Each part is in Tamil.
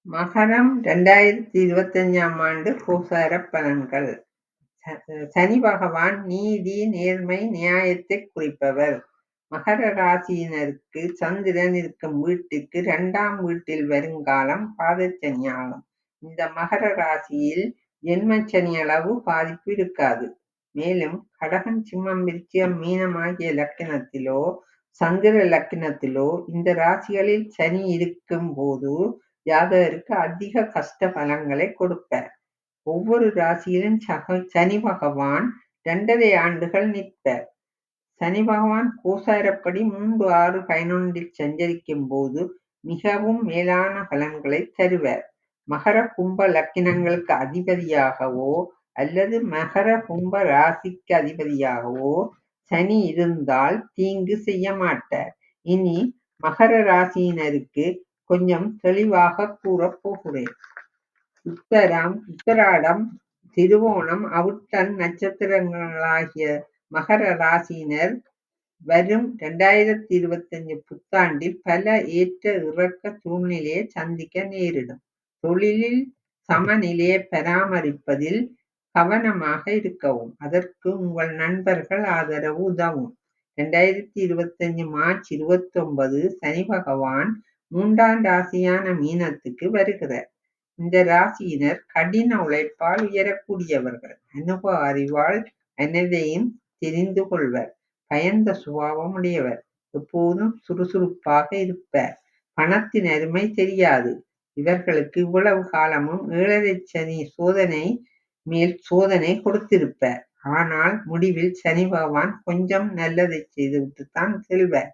மகரம் 2025ஆம் ஆண்டு கோசார பலன்கள். சனி பகவான் நீதி, நேர்மை, நியாயத்தைக் குறிப்பவர். மகர ராசியினருக்கு சந்திரன் இருக்கும் வீட்டுக்கு 2ஆம் வீட்டில் வருங்காலம் பாதச்சனியாகும். இந்த மகர ராசியில் ஜென்மச்சனி அளவு பாதிப்பு இருக்காது. மேலும் கடகம், சிம்மம், விருச்சிகம், மீனம் ஆகிய லக்கினத்திலோ சந்திர லக்கினத்திலோ இந்த ராசிகளில் சனி இருக்கும் போது ஜாதகருக்கு அதிக கஷ்ட பலன்களை கொடுப்பார். ஒவ்வொரு ராசியிலும் சனி பகவான் 2.5 ஆண்டுகள் நிற்பார். சனி பகவான் கோசாரப்படி 3, 6, 11 சஞ்சரிக்கும் போது மிகவும் மேலான பலன்களை தருவார். மகர கும்ப லக்கினங்களுக்கு அதிபதியாகவோ அல்லது மகர கும்ப ராசிக்கு அதிபதியாகவோ சனி இருந்தால் தீங்கு செய்ய மாட்டார். இனி மகர ராசியினருக்கு கொஞ்சம் தெளிவாக கூறப் போகிறேன். உத்தராடம், திருவோணம், அவிட்டம் நட்சத்திரங்களாகிய மகர ராசியினர் வரும் 2025 புத்தாண்டில் பல ஏற்ற இறக்க சூழ்நிலையை சந்திக்க நேரிடும். தொழிலில் சமநிலையை பராமரிப்பதில் கவனமாக இருக்கவும். அதற்கு உங்கள் நண்பர்கள் ஆதரவு உதவும். 2025 மார்ச் 29 சனி பகவான் 3ஆம் ராசியான மீனத்துக்கு வருகிறார். இந்த ராசியினர் கடின உழைப்பால் உயரக்கூடியவர்கள். அனுபவ அறிவால் அனைத்தையும் தெரிந்து கொள்வர். பயந்த சுபாவம் உடையவர். எப்போதும் சுறுசுறுப்பாக இருப்பார். பணத்தின் அருமை தெரியாது. இவர்களுக்கு இவ்வளவு காலமும் 7.5 சனி சோதனை மேல் சோதனை கொடுத்திருப்பார். ஆனால் முடிவில் சனி பகவான் கொஞ்சம் நல்லதை செய்துவிட்டுத்தான் செல்வார்.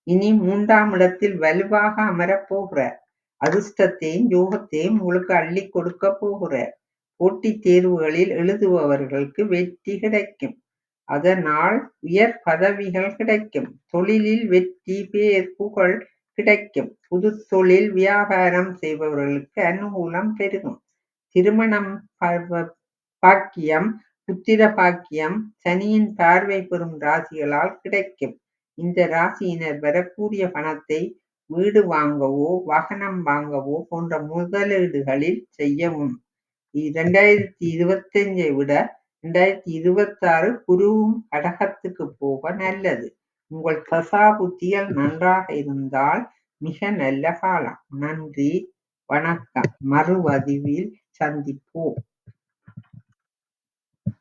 இனி 3ஆம் இடத்தில் வலுவாக அமரப் போகிறார். அதிர்ஷ்டத்தையும் யோகத்தையும் உங்களுக்கு அள்ளி கொடுக்க போகிறார். போட்டித் தேர்வுகளில் எழுதுபவர்களுக்கு வெற்றி கிடைக்கும். அதனால் உயர் பதவிகள் கிடைக்கும். தொழிலில் வெற்றி, பேர், புகழ் கிடைக்கும். புது தொழில் வியாபாரம் செய்பவர்களுக்கு அனுகூலம் பெருகும். திருமணம், பாக்கியம், புத்திர பாக்கியம் சனியின் பார்வை பெறும் ராசிகளால் கிடைக்கும். இந்த ராசியினர் வரக்கூடிய பணத்தை வீடு வாங்கவோ வாகனம் வாங்கவோ போன்ற முதலீடுகளில் செய்யவும். 2025 விட 2026 குருவும் கடகத்துக்கு போக நல்லது. உங்கள் தசா புத்திகள் நன்றாக இருந்தால் மிக நல்ல காலம். நன்றி, வணக்கம். மறுபதிவில் சந்திப்போம்.